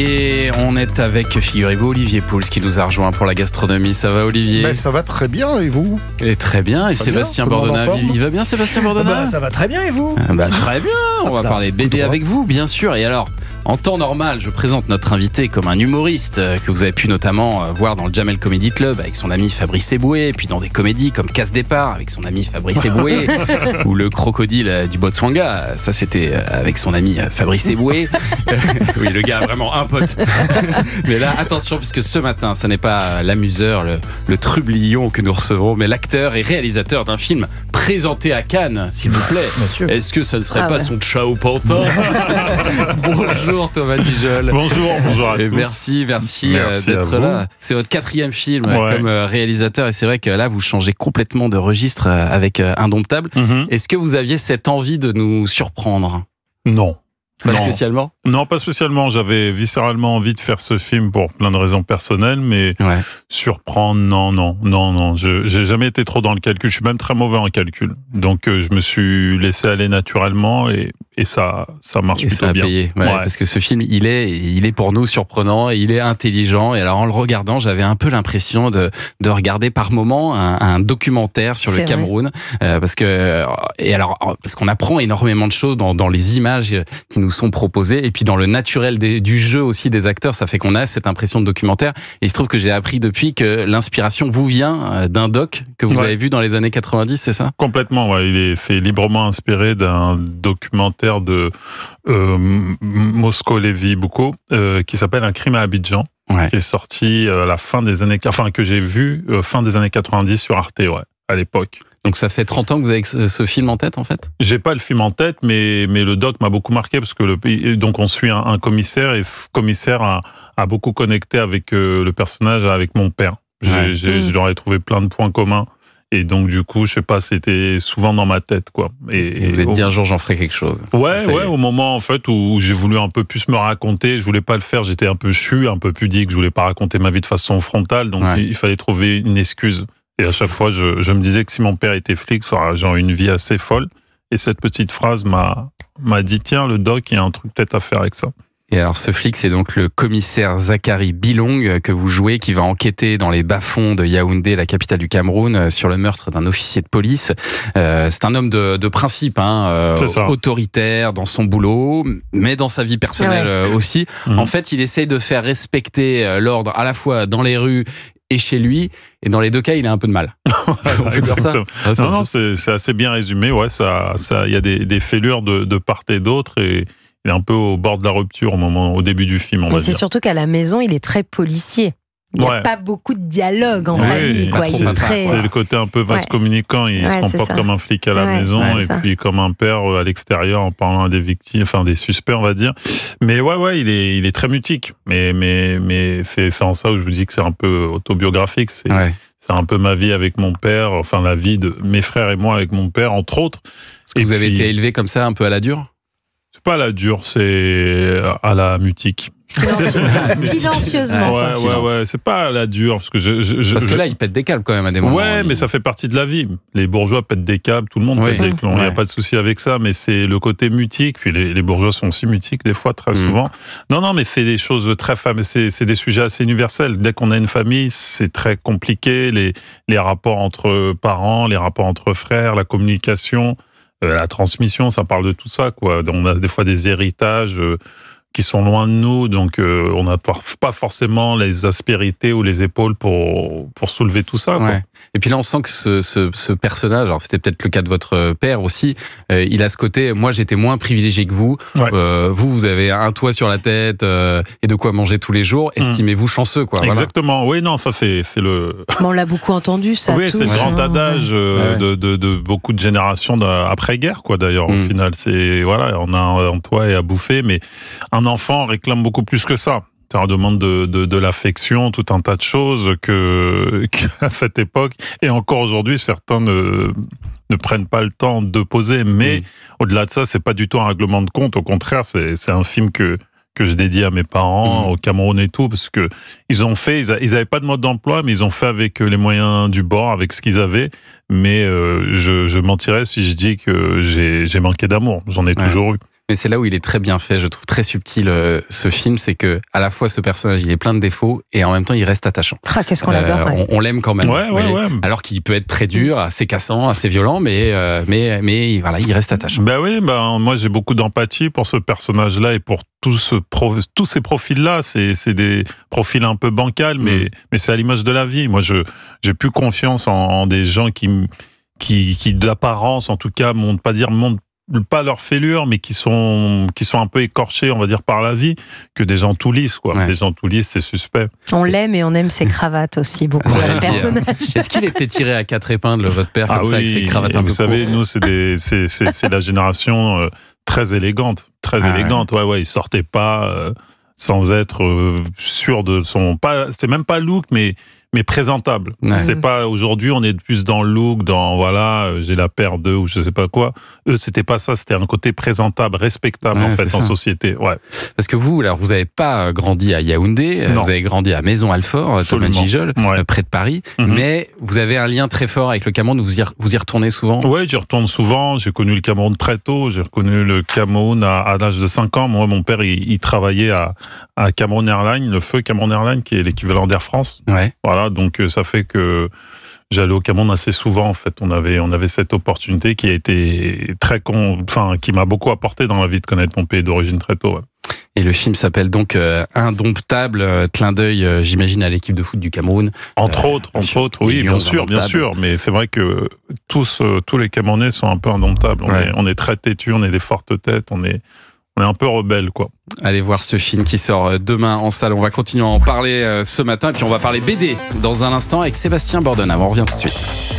Et on est avec, figurez-vous, Olivier Pouls qui nous a rejoint pour la gastronomie. Ça va, Olivier? Ben, ça va très bien, et vous? Et très bien. Et Très Sébastien bien, Bordona, il va bien Sébastien Bordona? Ça va très bien, et vous? Très bien. On va parler BD avec vous, bien sûr. Et alors, en temps normal, je présente notre invité comme un humoriste que vous avez pu notamment voir dans le Jamel Comedy Club avec son ami Fabrice Eboué, puis dans des comédies comme Casse Départ avec son ami Fabrice Eboué, ou Le Crocodile du Botswana, ça c'était avec son ami Fabrice Eboué. Oui, le gars a vraiment un pote. Mais là, attention, puisque ce matin, ce n'est pas l'amuseur, le trublion que nous recevons, mais l'acteur et réalisateur d'un film présenté à Cannes, s'il vous plaît. Est-ce que ça ne serait pas son Ciao Pantin? Bonjour Thomas Dujol. Bonjour à et tous. Merci d'être là. C'est votre 4e film comme réalisateur, et c'est vrai que là, vous changez complètement de registre avec Indomptable. Est-ce que vous aviez cette envie de nous surprendre? Non. Pas spécialement? Non, pas spécialement. J'avais viscéralement envie de faire ce film pour plein de raisons personnelles, mais surprendre, non. J'ai jamais été trop dans le calcul. Je suis même très mauvais en calcul. Donc, je me suis laissé aller naturellement et ça marche plutôt bien. Ça a payé, parce que ce film, il est pour nous surprenant et il est intelligent. Et alors, en le regardant, j'avais un peu l'impression de regarder par moments un documentaire sur le Cameroun, parce qu'on apprend énormément de choses dans les images qui nous sont proposées, et puis dans le naturel du jeu aussi des acteurs, ça fait qu'on a cette impression de documentaire. Et il se trouve que j'ai appris depuis que l'inspiration vous vient d'un doc que vous avez vu dans les années 90, c'est ça? Complètement, il est fait librement inspiré d'un documentaire de Mosco Lévy Boucault qui s'appelle Un crime à Abidjan, qui est sorti à la fin des années, que j'ai vu fin des années 90 sur Arte, à l'époque. Donc ça fait 30 ans que vous avez ce film en tête, en fait? J'ai pas le film en tête, mais le doc m'a beaucoup marqué parce que donc on suit un commissaire, et le commissaire a beaucoup connecté avec le personnage, avec mon père. Je leur ai trouvé plein de points communs. Et donc, du coup, je sais pas, c'était souvent dans ma tête, quoi. Et vous êtes dit, un jour, j'en ferai quelque chose. Au moment, en fait, où j'ai voulu un peu plus me raconter, je voulais pas le faire, j'étais un peu un peu pudique, je voulais pas raconter ma vie de façon frontale, donc il fallait trouver une excuse. Et à chaque fois, je me disais que si mon père était flic, ça aurait genre une vie assez folle. Et cette petite phrase m'a dit, tiens, le doc, il y a un truc peut-être à faire avec ça. Et alors, ce flic, c'est donc le commissaire Zachary Bilong que vous jouez, qui va enquêter dans les bas-fonds de Yaoundé, la capitale du Cameroun, sur le meurtre d'un officier de police. C'est un homme de principe, autoritaire dans son boulot, mais dans sa vie personnelle aussi. En fait, il essaye de faire respecter l'ordre à la fois dans les rues et chez lui, et dans les deux cas, il a un peu de mal. On peut dire ça? Non, c'est assez bien résumé. Il y a des fêlures de part et d'autre, et il est un peu au bord de la rupture au début du film, on va dire. C'est surtout qu'à la maison, il est très policier. Il n'y a pas beaucoup de dialogue en famille. C'est le côté un peu vaste communicant. Il se comporte comme un flic à la maison et puis comme un père à l'extérieur en parlant à des victimes, des suspects, on va dire. Mais il est très mutique. Mais fait en ça où je vous dis que c'est un peu autobiographique. C'est un peu ma vie avec mon père, la vie de mes frères et moi avec mon père, entre autres. Est-ce que vous avez été élevé comme ça, un peu à la dure? C'est pas à la dure, c'est à la mutique. Silencieusement. C'est pas à la dure. Parce que là, il pète des câbles quand même à des moments. Mais ça fait partie de la vie. Les bourgeois pètent des câbles, tout le monde pète des câbles. Il n'y a pas de souci avec ça, mais c'est le côté mutique. Puis les bourgeois sont aussi mutiques, des fois, très souvent. Non, mais c'est des choses très c'est des sujets assez universels. Dès qu'on a une famille, c'est très compliqué. Les rapports entre parents, les rapports entre frères, la communication, la transmission, ça parle de tout ça, quoi. On a des fois des héritages qui sont loin de nous, donc on n'a pas forcément les aspérités ou les épaules pour soulever tout ça, quoi. Et puis là, on sent que ce personnage, alors c'était peut-être le cas de votre père aussi, il a ce côté, moi j'étais moins privilégié que vous, vous avez un toit sur la tête et de quoi manger tous les jours, estimez-vous chanceux, quoi. Exactement, ça c'est le... On l'a beaucoup entendu, ça. C'est le grand adage de beaucoup de générations après-guerre, quoi, d'ailleurs, au final. On a un toit et à bouffer, mais un enfant réclame beaucoup plus que ça. Ça demande de l'affection, tout un tas de choses qu'à cette époque, et encore aujourd'hui, certains ne prennent pas le temps de poser. Mais au-delà de ça, c'est pas du tout un règlement de compte. Au contraire, c'est un film que je dédie à mes parents, au Cameroun et tout, parce que ils avaient pas de mode d'emploi, mais ils ont fait avec les moyens du bord, avec ce qu'ils avaient. Mais je mentirais si je dis que j'ai manqué d'amour. J'en ai toujours eu. Mais c'est là où il est très bien fait, je trouve très subtil ce film, c'est que à la fois ce personnage il est plein de défauts et en même temps il reste attachant. Ah, qu'est-ce qu'on l'adore. Ouais. On l'aime quand même. Ouais. Alors qu'il peut être très dur, assez cassant, assez violent, mais voilà, il reste attachant. Ben oui, moi j'ai beaucoup d'empathie pour ce personnage-là et pour tous ces profils-là. C'est des profils un peu bancals, mais c'est à l'image de la vie. Moi, j'ai plus confiance en des gens qui d'apparence, en tout cas, montrent pas leur fêlure, mais qui sont un peu écorchés, on va dire, par la vie, que des gens tout lisses, quoi. Ouais. Des gens tout lisses, c'est suspect. On l'aime et on aime ses cravates aussi, beaucoup, ce personnage. Est-ce qu'il était tiré à 4 épingles, votre père, comme ça, avec ses cravates un peu courtes? Vous savez, nous, c'est la génération très élégante. Très élégante, ouais. Il sortait pas sans être sûr de son... C'était même pas look, mais présentable. Ouais. C'est pas aujourd'hui, on est plus dans le look, dans voilà, j'ai la paire d'eux ou je sais pas quoi. Eux, c'était pas ça, c'était un côté présentable, respectable en fait en société. Ouais. Parce que vous avez pas grandi à Yaoundé, vous avez grandi à Maison-Alfort, Tolman Gijol, près de Paris, mais vous avez un lien très fort avec le Cameroun. Vous y retournez souvent? Oui, j'y retourne souvent. J'ai connu le Cameroun très tôt. J'ai connu le Cameroun à l'âge de 5 ans. Moi, mon père, il travaillait à Cameroun Airlines, le feu Cameroun Airlines, qui est l'équivalent d'Air France. Ouais. Voilà, donc ça fait que j'allais au Cameroun assez souvent en fait. On avait cette opportunité qui a été qui m'a beaucoup apporté dans la vie de connaître mon pays d'origine très tôt. Ouais. Et le film s'appelle donc Indomptable, clin d'œil, j'imagine, à l'équipe de foot du Cameroun. Entre autres, oui, bien sûr. Mais c'est vrai que tous les Camerounais sont un peu indomptables. On est très têtus, on est des fortes têtes, on est un peu rebelle, quoi. Allez voir ce film qui sort demain en salle. On va continuer à en parler ce matin. Et puis on va parler BD dans un instant avec Sébastien Bordenave. On revient tout de suite.